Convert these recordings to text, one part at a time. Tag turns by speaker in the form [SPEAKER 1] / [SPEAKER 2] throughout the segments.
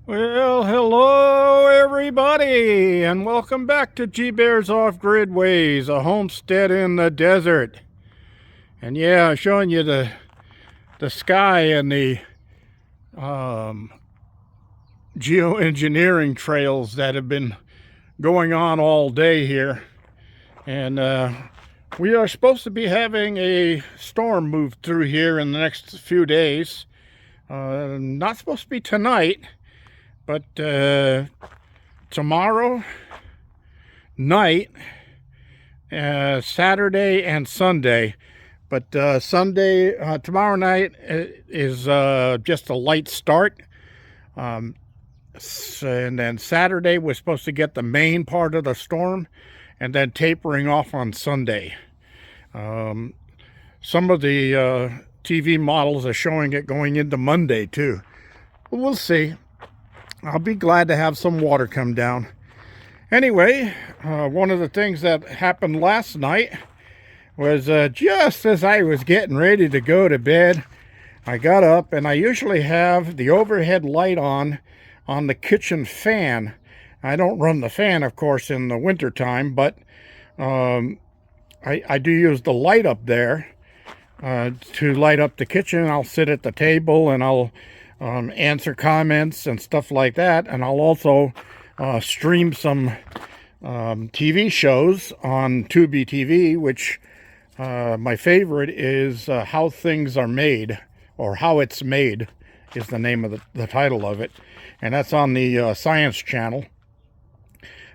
[SPEAKER 1] Well, hello everybody, and welcome back to G Bear's Off Grid Ways, a homestead in the desert. And yeah, I'm showing you the sky and the geoengineering trails that have been going on all day here. And we are supposed to be having a storm move through here in the next few days. Not supposed to be tonight, but tomorrow night, Saturday and Sunday. But tomorrow night is just a light start. And then Saturday, we're supposed to get the main part of the storm, and then tapering off on Sunday. Some of the TV models are showing it going into Monday, too. We'll see. I'll be glad to have some water come down. Anyway, one of the things that happened last night was just as I was getting ready to go to bed, I got up, and I usually have the overhead light on the kitchen fan. I don't run the fan, of course, in the wintertime, but I do use the light up there to light up the kitchen. I'll sit at the table and I'll answer comments and stuff like that, and I'll also stream some TV shows on Tubi TV, which my favorite is How Things Are Made, or How It's Made is the name of the title of it, and that's on the Science Channel.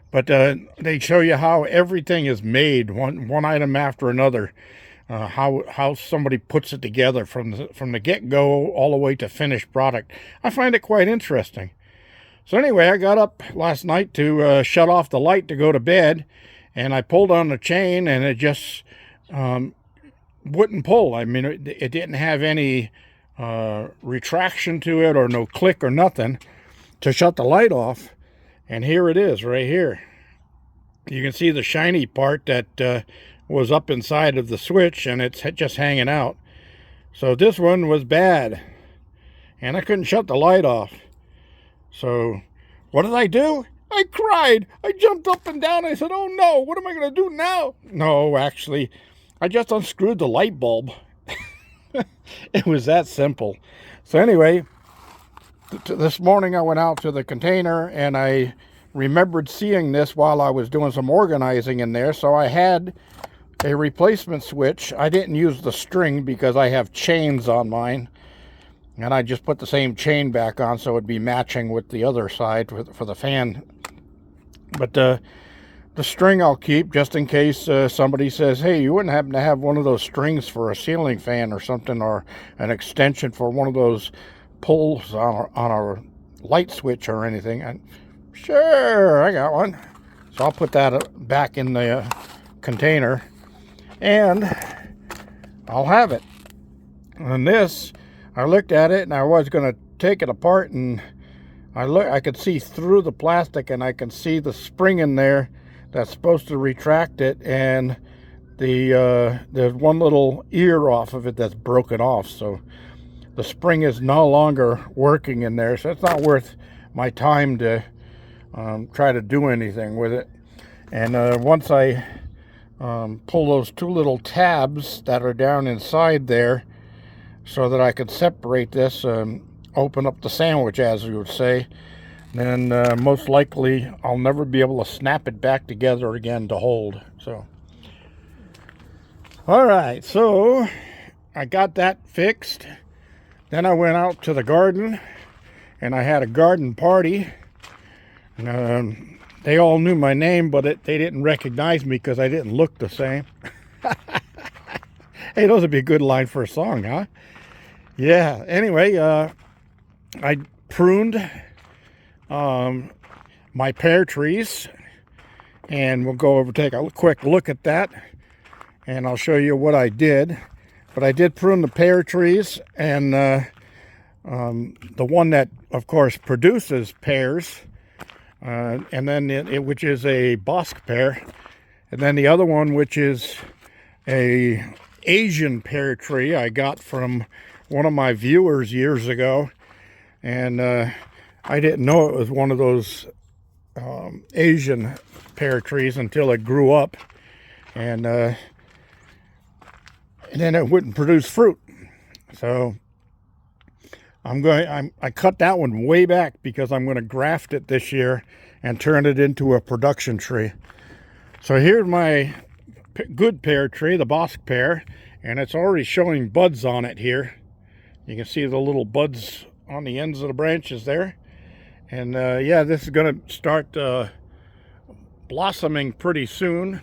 [SPEAKER 1] But they show you how everything is made, one item after another. How somebody puts it together from the get-go all the way to finished product. I find it quite interesting. So anyway, I got up last night to shut off the light to go to bed, and I pulled on the chain, and it just wouldn't pull. I mean, it didn't have any retraction to it, or no click or nothing to shut the light off. And here it is, right here. You can see the shiny part that was up inside of the switch, and it's just hanging out. So this one was bad, and I couldn't shut the light off. So what did I do? I cried. I jumped up and down. I said, oh no, what am I going to do now? No, actually, I just unscrewed the light bulb. It was that simple. So anyway, this morning I went out to the container, and I remembered seeing this while I was doing some organizing in there. So I had a replacement switch. I didn't use the string because I have chains on mine, and I just put the same chain back on so it'd be matching with the other side for the fan. But the string I'll keep just in case somebody says, hey, you wouldn't happen to have one of those strings for a ceiling fan or something, or an extension for one of those pulls on a light switch or anything. And sure, I got one. So I'll put that back in the container, and I'll have it. And this, I looked at it, and I was going to take it apart, and I could see through the plastic, and I can see the spring in there that's supposed to retract it, and there's one little ear off of it that's broken off, so the spring is no longer working in there. So it's not worth my time to try to do anything with it. And once I pull those two little tabs that are down inside there so that I could separate this, open up the sandwich, as you would say, then most likely I'll never be able to snap it back together again to hold. So, all right, so I got that fixed. Then I went out to the garden, and I had a garden party. They all knew my name, but they didn't recognize me because I didn't look the same. Hey, those would be a good line for a song, huh? Yeah, anyway, I pruned my pear trees, and we'll go over, take a quick look at that, and I'll show you what I did. But I did prune the pear trees, and the one that, of course, produces pears, and then which is a Bosc pear, and then the other one, which is a Asian pear tree I got from one of my viewers years ago. And I didn't know it was one of those Asian pear trees until it grew up, and then it wouldn't produce fruit. So I cut that one way back because I'm going to graft it this year and turn it into a production tree. So here's my good pear tree, the Bosc pear, and it's already showing buds on it here. You can see the little buds on the ends of the branches there. And yeah, this is going to start blossoming pretty soon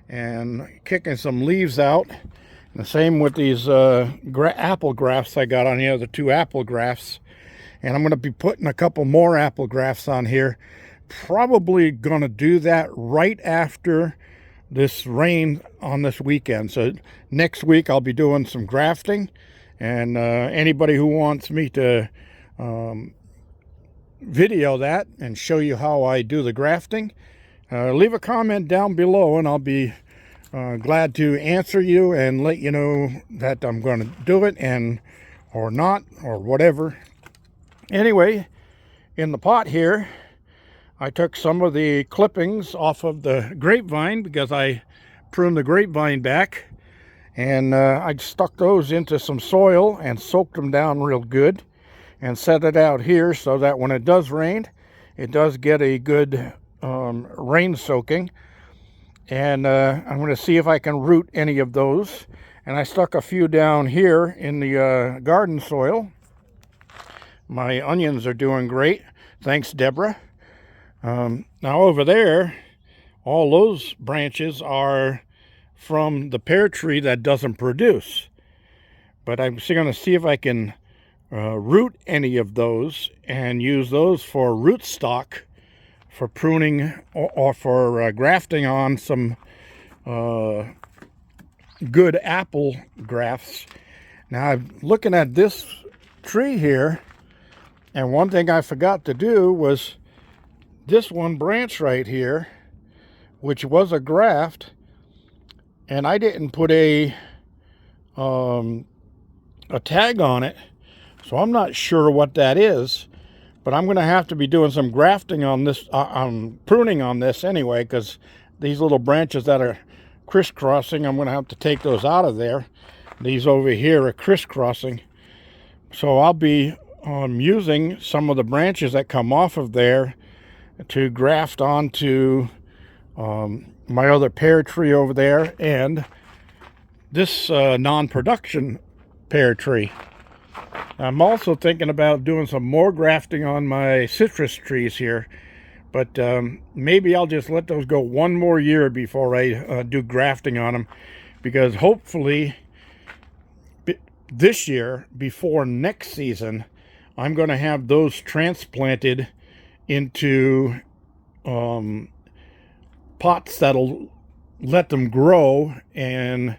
[SPEAKER 1] and kicking some leaves out. And the same with these apple grafts I got on here, the 2 apple grafts. And I'm going to be putting a couple more apple grafts on here. Probably going to do that right after this rain on this weekend. So next week I'll be doing some grafting. And anybody who wants me to video that and show you how I do the grafting, leave a comment down below and I'll be glad to answer you and let you know that I'm going to do it and or not or whatever. Anyway, in the pot here, I took some of the clippings off of the grapevine because I pruned the grapevine back, and I stuck those into some soil and soaked them down real good and set it out here so that when it does rain, it does get a good rain soaking. And I'm going to see if I can root any of those. And I stuck a few down here in the garden soil. My onions are doing great. Thanks, Deborah. Now over there, all those branches are from the pear tree that doesn't produce. But I'm going to see if I can root any of those and use those for rootstock for pruning or for grafting on some good apple grafts. Now I'm looking at this tree here, and one thing I forgot to do was this one branch right here, which was a graft, and I didn't put a tag on it, so I'm not sure what that is. But I'm going to have to be doing some grafting on this, pruning on this anyway, because these little branches that are crisscrossing, I'm going to have to take those out of there. These over here are crisscrossing. So I'll be using some of the branches that come off of there to graft onto my other pear tree over there and this non-production pear tree. I'm also thinking about doing some more grafting on my citrus trees here, but maybe I'll just let those go one more year before I do grafting on them, because hopefully this year, before next season, I'm going to have those transplanted into pots that'll let them grow and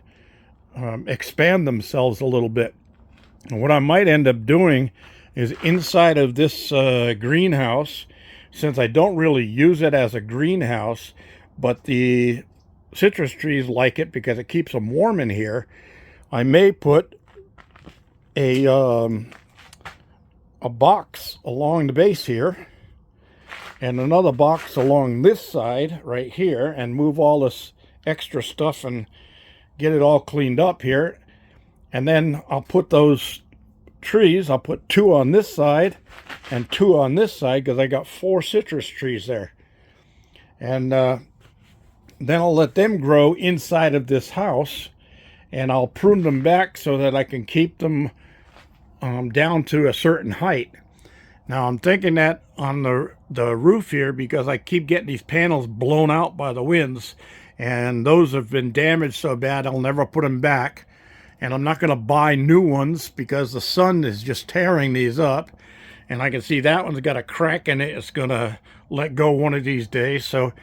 [SPEAKER 1] expand themselves a little bit. And what I might end up doing is inside of this greenhouse, since I don't really use it as a greenhouse, but the citrus trees like it because it keeps them warm in here, I may put a box along the base here and another box along this side right here and move all this extra stuff and get it all cleaned up here. And then I'll put those trees, I'll put 2 on this side and 2 on this side because I got 4 citrus trees there. And then I'll let them grow inside of this house, and I'll prune them back so that I can keep them down to a certain height. Now I'm thinking that on the roof here, because I keep getting these panels blown out by the winds, and those have been damaged so bad I'll never put them back. And I'm not going to buy new ones because the sun is just tearing these up. And I can see that one's got a crack in it. It's going to let go one of these days. So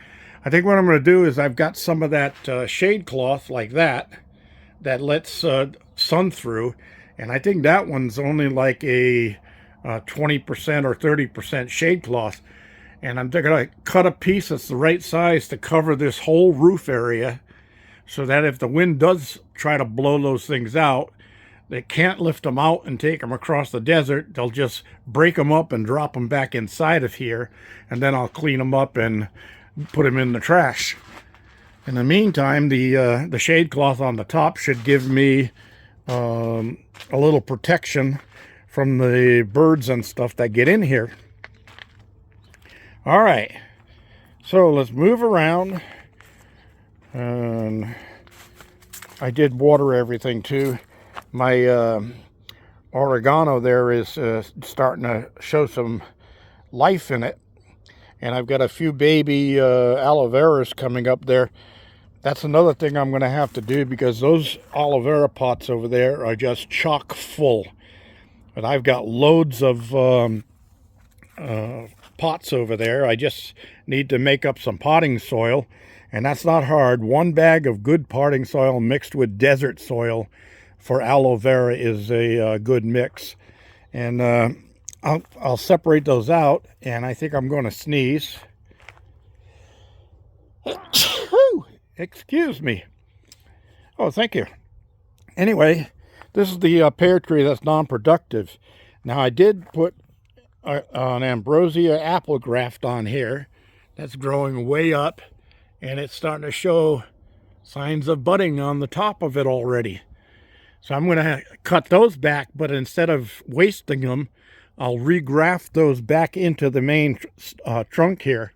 [SPEAKER 1] I think what I'm going to do is I've got some of that shade cloth like that lets sun through. And I think that one's only like a 20% or 30% shade cloth. And I'm going to cut a piece that's the right size to cover this whole roof area, so that if the wind does try to blow those things out, they can't lift them out and take them across the desert. They'll just break them up and drop them back inside of here, and then I'll clean them up and put them in the trash. In the meantime, the shade cloth on the top should give me a little protection from the birds and stuff that get in here. All right, so let's move around. And I did water everything too. My oregano there is starting to show some life in it. And I've got a few baby aloe veras coming up there. That's another thing I'm going to have to do, because those aloe vera pots over there are just chock full. But I've got loads of pots over there. I just need to make up some potting soil, and that's not hard. 1 bag of good potting soil mixed with desert soil for aloe vera is a good mix. And I'll separate those out, and I think I'm going to sneeze. Excuse me. Oh, thank you. Anyway, this is the pear tree that's non-productive. Now, I did put an ambrosia apple graft on here that's growing way up, and it's starting to show signs of budding on the top of it already. So I'm going to cut those back, but instead of wasting them, I'll regraft those back into the main trunk here.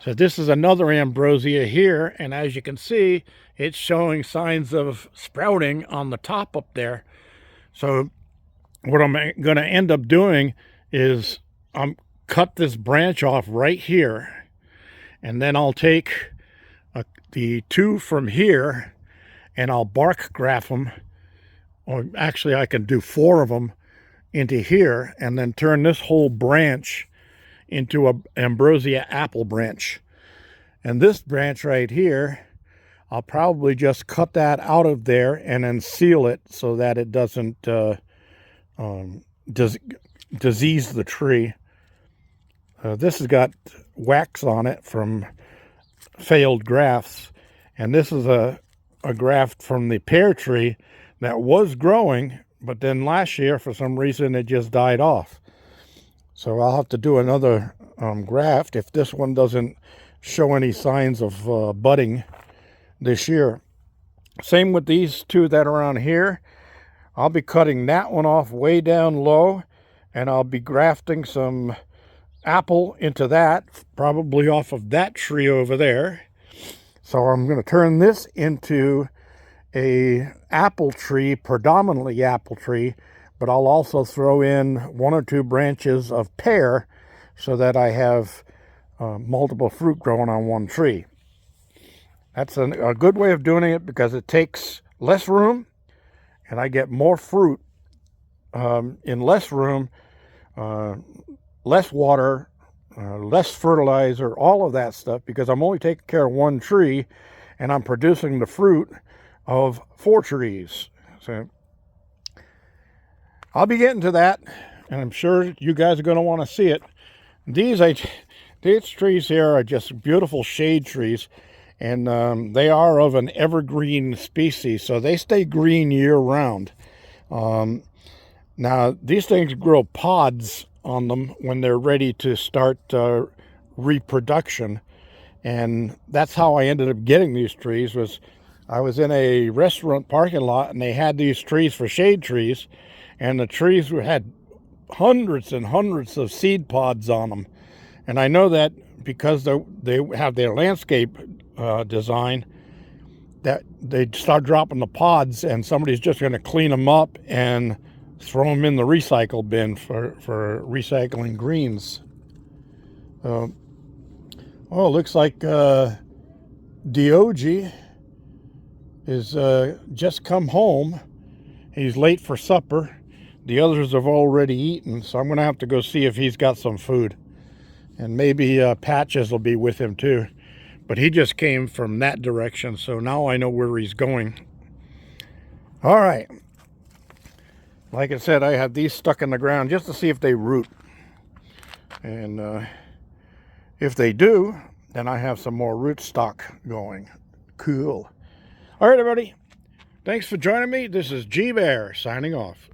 [SPEAKER 1] So this is another ambrosia here, and as you can see, it's showing signs of sprouting on the top up there. So what I'm going to end up doing is cut this branch off right here, and then I'll take the 2 from here, and I'll bark graft them, or actually I can do 4 of them into here, and then turn this whole branch into a ambrosia apple branch. And this branch right here, I'll probably just cut that out of there and then seal it so that it doesn't disease the tree. This has got wax on it from failed grafts, and this is a graft from the pear tree that was growing, but then last year for some reason it just died off. So I'll have to do another graft if this one doesn't show any signs of budding this year. Same with these 2 that are on here. I'll be cutting that one off way down low, and I'll be grafting some apple into that, probably off of that tree over there. So I'm going to turn this into a apple tree, predominantly apple tree, but I'll also throw in 1 or 2 branches of pear so that I have multiple fruit growing on one tree. That's a good way of doing it, because it takes less room and I get more fruit in less room, less water, less fertilizer, all of that stuff, because I'm only taking care of 1 tree and I'm producing the fruit of 4 trees. So I'll be getting to that, and I'm sure you guys are going to want to see it. These trees here are just beautiful shade trees, and they are of an evergreen species, so they stay green year-round. Now, these things grow pods on them when they're ready to start reproduction, and that's how I ended up getting these trees. I was in a restaurant parking lot, and they had these trees for shade trees, and the trees had hundreds and hundreds of seed pods on them. And I know that because they have their landscape design, that they start dropping the pods, and somebody's just going to clean them up and throw them in the recycle bin for recycling greens. Oh, it looks like Diogi is just come home. He's late for supper. The others have already eaten, so I'm going to have to go see if he's got some food. And maybe Patches will be with him too. But he just came from that direction, so now I know where he's going. All right. Like I said, I have these stuck in the ground just to see if they root. And if they do, then I have some more root stock going. Cool. All right, everybody. Thanks for joining me. This is G Bear signing off.